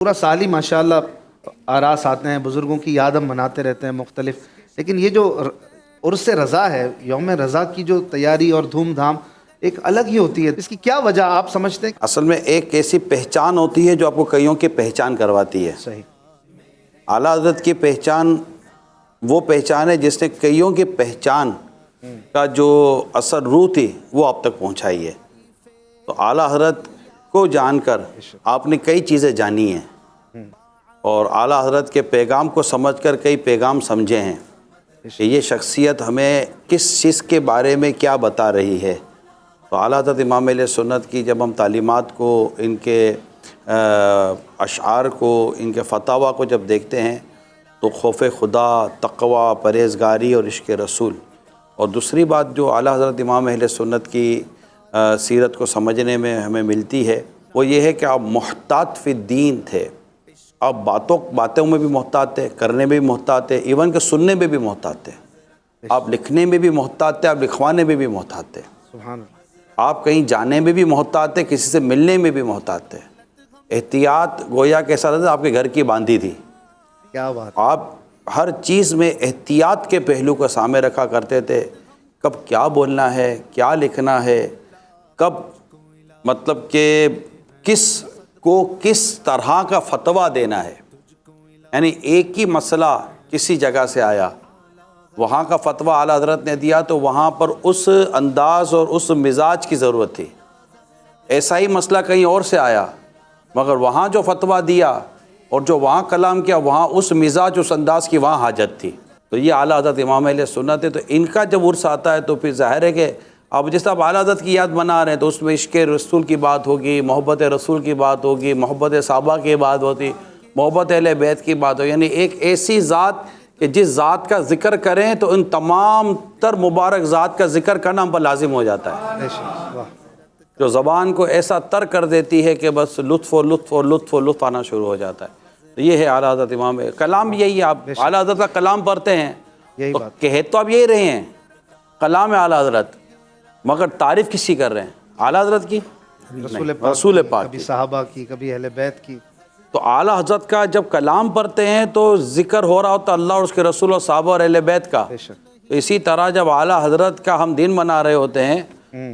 پورا سال ہی ماشاءاللہ آراس آتے ہیں، بزرگوں کی یاد ہم مناتے رہتے ہیں مختلف، لیکن یہ جو عرس رضا ہے، یوم رضا کی جو تیاری اور دھوم دھام ایک الگ ہی ہوتی ہے، اس کی کیا وجہ آپ سمجھتے ہیں؟ اصل میں ایک ایسی پہچان ہوتی ہے جو آپ کو کئیوں کی پہچان کرواتی ہے۔ صحیح۔ اعلیٰ حضرت کی پہچان وہ پہچان ہے جس نے کئیوں کی پہچان کا جو اثر روح تھی وہ آپ تک پہنچائی ہے۔ تو اعلیٰ حضرت کو جان کر آپ نے کئی چیزیں جانی ہیں، اور اعلیٰ حضرت کے پیغام کو سمجھ کر کئی پیغام سمجھے ہیں کہ یہ شخصیت ہمیں کس چیز کے بارے میں کیا بتا رہی ہے۔ تو اعلیٰ حضرت امام اہل سنت کی جب ہم تعلیمات کو، ان کے اشعار کو، ان کے فتاویٰ کو جب دیکھتے ہیں تو خوف خدا، تقوی، پرہیزگاری اور عشق رسول، اور دوسری بات جو اعلیٰ حضرت امام اہل سنت کی سیرت کو سمجھنے میں ہمیں ملتی ہے وہ یہ ہے کہ آپ محتاط فی الدین تھے۔ آپ باتوں میں بھی محتاط تھے، کرنے میں بھی محتاط تھے، ایون کہ سننے میں بھی محتاط تھے۔ آپ لکھنے میں بھی محتاط تھے، آپ لکھوانے میں بھی محتاط تھے۔ سبحان اللہ۔ آپ کہیں جانے میں بھی محتاط تھے، کسی سے ملنے میں بھی محتاط تھے۔ احتیاط گویا کہ ایسا رہتا آپ کے گھر کی باندھی تھی۔ کیا بات۔ آپ ہر چیز میں احتیاط کے پہلو کو سامنے رکھا کرتے تھے، کب کیا بولنا ہے، کیا لکھنا ہے، کب مطلب کہ کس کو کس طرح کا فتویٰ دینا ہے۔ یعنی ایک ہی مسئلہ کسی جگہ سے آیا، وہاں کا فتویٰ اعلیٰ حضرت نے دیا تو وہاں پر اس انداز اور اس مزاج کی ضرورت تھی۔ ایسا ہی مسئلہ کہیں اور سے آیا، مگر وہاں جو فتویٰ دیا اور جو وہاں کلام کیا، وہاں اس مزاج، اس انداز کی وہاں حاجت تھی۔ تو یہ اعلیٰ حضرت امام اہل سنت ہے۔ تو ان کا جب عرس آتا ہے تو پھر ظاہر ہے کہ اب جس طرح اعلیٰ حضرت کی یاد منا رہے ہیں تو اس میں عشق رسول کی بات ہوگی، محبت رسول کی بات ہوگی، محبت صحابہ کی بات ہوتی، محبت اہل بیت کی بات ہوگی۔ یعنی ایک ایسی ذات کہ جس ذات کا ذکر کریں تو ان تمام تر مبارک ذات کا ذکر کرنا ہم پر لازم ہو جاتا ہے، جو زبان کو ایسا تر کر دیتی ہے کہ بس لطف و لطف و لطف و لطف آنا شروع ہو جاتا ہے۔ تو یہ ہے اعلیٰ حضرت امام کلام، یہی ہے۔ آپ اعلیٰ حضرت کا کلام پڑھتے ہیں یہی تو بات کہہ تو آپ یہی رہے ہیں کلام اعلیٰ حضرت، مگر تعریف کس کی کر رہے ہیں؟ اعلیٰ حضرت کی، رسول پاک کبھی کی۔ صحابہ کی، کبھی اہل بیت کی۔ تو اعلیٰ حضرت کا جب کلام پڑھتے ہیں تو ذکر ہو رہا ہوتا اللہ اور اس کے رسول اور صحابہ اور اہل بیت کا۔ بے شک۔ تو اسی طرح جب اعلیٰ حضرت کا ہم دین منا رہے ہوتے ہیں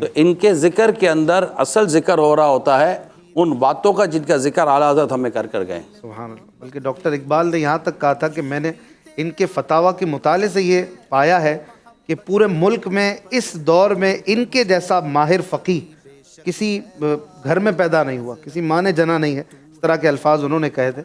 تو ان کے ذکر کے اندر اصل ذکر ہو رہا ہوتا ہے ان باتوں کا جن کا ذکر اعلیٰ حضرت ہمیں کر گئے۔ سبحان اللہ۔ بلکہ ڈاکٹر اقبال نے یہاں تک کہا تھا کہ میں نے ان کے فتاویٰ کے مطالعے سے یہ پایا ہے کہ پورے ملک میں اس دور میں ان کے جیسا ماہر فقیہ کسی گھر میں پیدا نہیں ہوا، کسی ماں نے جنا نہیں ہے، اس طرح کے الفاظ انہوں نے کہے تھے۔